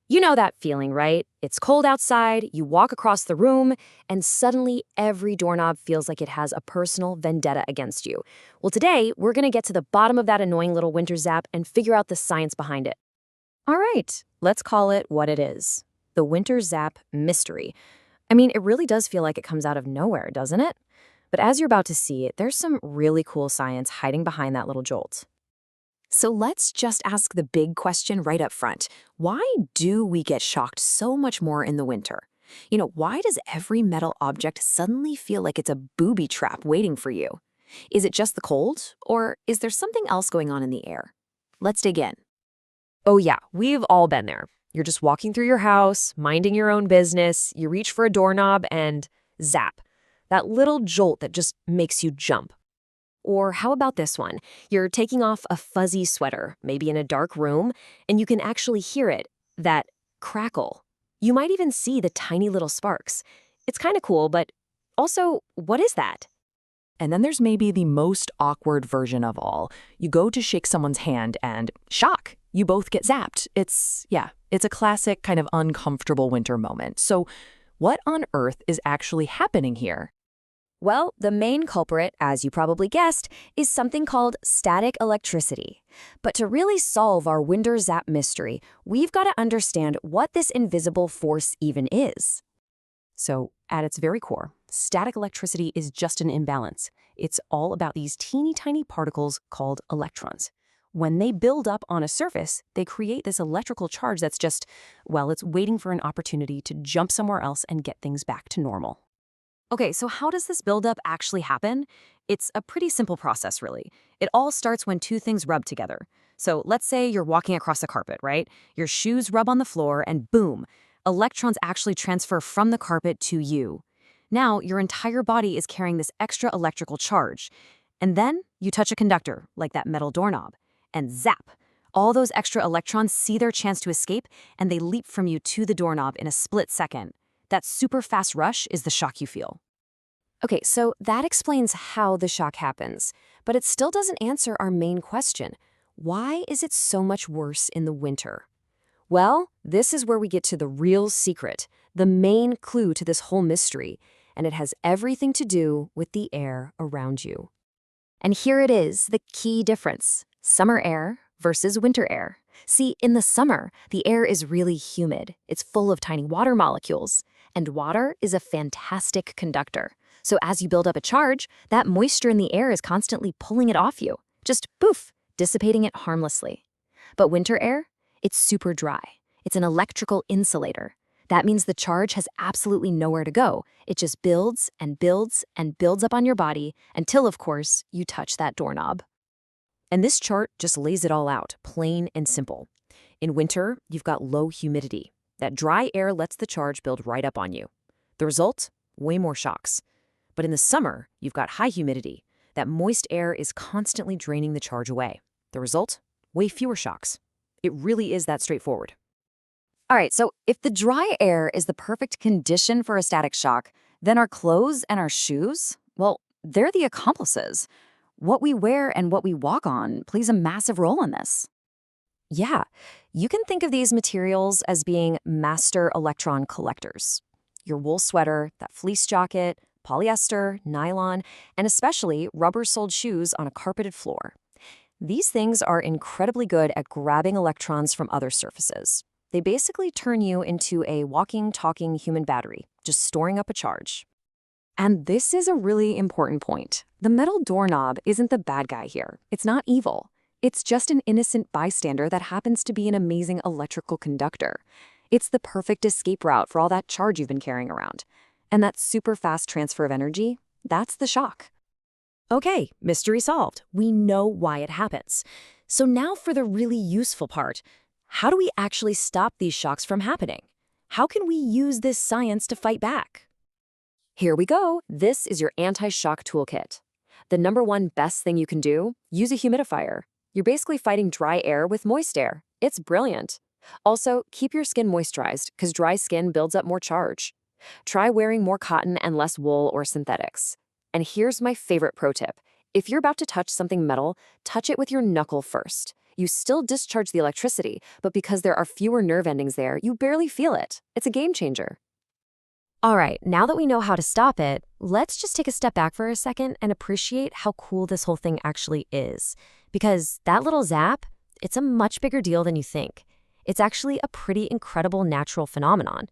You know that feeling, right? It's cold outside, you walk across the room, and suddenly every doorknob feels like it has a personal vendetta against you. Well, today, we're going to get to the bottom of that annoying little winter zap and figure out the science behind it. All right, let's call it what it is. The winter zap mystery. I mean, it really does feel like it comes out of nowhere, doesn't it? But as you're about to see, there's some really cool science hiding behind that little jolt. So let's just ask the big question right up front. Why do we get shocked so much more in the winter? Why does every metal object suddenly feel like it's a booby trap waiting for you? Is it just the cold, or is there something else going on in the air? Let's dig in. Oh yeah, we've all been there. You're just walking through your house, minding your own business, you reach for a doorknob and zap. That little jolt that just makes you jump. Or how about this one? You're taking off a fuzzy sweater, maybe in a dark room, and you can actually hear it, that crackle. You might even see the tiny little sparks. It's kind of cool, but also, what is that? And then there's maybe the most awkward version of all. You go to shake someone's hand and shock, you both get zapped. It's a classic kind of uncomfortable winter moment. So what on earth is actually happening here? Well, the main culprit, as you probably guessed, is something called static electricity. But to really solve our winter zap mystery, we've got to understand what this invisible force even is. So, at its very core, static electricity is just an imbalance. It's all about these teeny tiny particles called electrons. When they build up on a surface, they create this electrical charge that's just, well, it's waiting for an opportunity to jump somewhere else and get things back to normal. Okay, so how does this buildup actually happen? It's a pretty simple process, really. It all starts when two things rub together. So let's say you're walking across a carpet, right? Your shoes rub on the floor and boom, electrons actually transfer from the carpet to you. Now, your entire body is carrying this extra electrical charge. And then you touch a conductor, like that metal doorknob, and zap! All those extra electrons see their chance to escape, and they leap from you to the doorknob in a split second. That super fast rush is the shock you feel. Okay, so that explains how the shock happens, but it still doesn't answer our main question. Why is it so much worse in the winter? Well, this is where we get to the real secret, the main clue to this whole mystery, and it has everything to do with the air around you. And here it is, the key difference: summer air versus winter air. See, in the summer, the air is really humid. It's full of tiny water molecules, and water is a fantastic conductor. So as you build up a charge, that moisture in the air is constantly pulling it off you. Just poof, dissipating it harmlessly. But winter air, it's super dry. It's an electrical insulator. That means the charge has absolutely nowhere to go. It just builds and builds and builds up on your body until, of course, you touch that doorknob. And this chart just lays it all out, plain and simple. In winter, you've got low humidity. That dry air lets the charge build right up on you. The result? Way more shocks. But in the summer, you've got high humidity. That moist air is constantly draining the charge away. The result? Way fewer shocks. It really is that straightforward. All right, so if the dry air is the perfect condition for a static shock, then our clothes and our shoes, well, they're the accomplices. What we wear and what we walk on plays a massive role in this. Yeah, you can think of these materials as being master electron collectors. Your wool sweater, that fleece jacket, polyester, nylon, and especially rubber-soled shoes on a carpeted floor. These things are incredibly good at grabbing electrons from other surfaces. They basically turn you into a walking, talking human battery, just storing up a charge. And this is a really important point. The metal doorknob isn't the bad guy here. It's not evil. It's just an innocent bystander that happens to be an amazing electrical conductor. It's the perfect escape route for all that charge you've been carrying around. And that super fast transfer of energy, that's the shock. Okay, mystery solved. We know why it happens. So now for the really useful part. How do we actually stop these shocks from happening? How can we use this science to fight back? Here we go. This is your anti-shock toolkit. The number one best thing you can do, use a humidifier. You're basically fighting dry air with moist air. It's brilliant. Also, keep your skin moisturized because dry skin builds up more charge. Try wearing more cotton and less wool or synthetics. And here's my favorite pro tip. If you're about to touch something metal, touch it with your knuckle first. You still discharge the electricity, but because there are fewer nerve endings there, you barely feel it. It's a game changer. All right, now that we know how to stop it, let's just take a step back for a second and appreciate how cool this whole thing actually is. Because that little zap, it's a much bigger deal than you think. It's actually a pretty incredible natural phenomenon.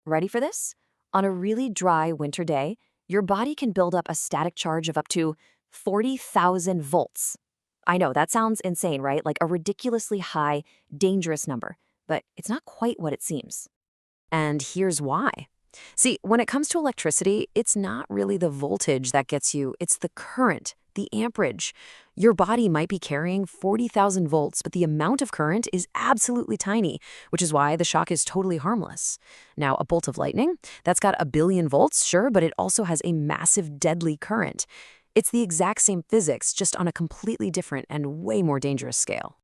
Ready for this? On a really dry winter day, your body can build up a static charge of up to 40,000 volts. I know, that sounds insane, right? Like a ridiculously high, dangerous number. But it's not quite what it seems. And here's why. See, when it comes to electricity, it's not really the voltage that gets you, it's the current, the amperage. Your body might be carrying 40,000 volts, but the amount of current is absolutely tiny, which is why the shock is totally harmless. Now, a bolt of lightning, that's got 1,000,000,000 volts, sure, but it also has a massive deadly current. It's the exact same physics, just on a completely different and way more dangerous scale.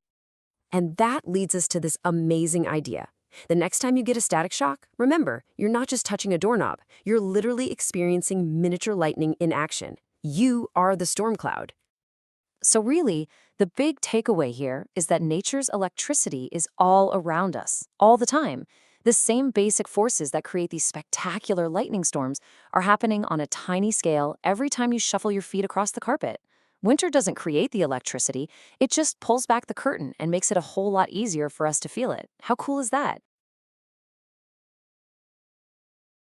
And that leads us to this amazing idea. The next time you get a static shock, remember, you're not just touching a doorknob. You're literally experiencing miniature lightning in action. You are the storm cloud. So really, the big takeaway here is that nature's electricity is all around us, all the time. The same basic forces that create these spectacular lightning storms are happening on a tiny scale every time you shuffle your feet across the carpet. Winter doesn't create the electricity, it just pulls back the curtain and makes it a whole lot easier for us to feel it. How cool is that?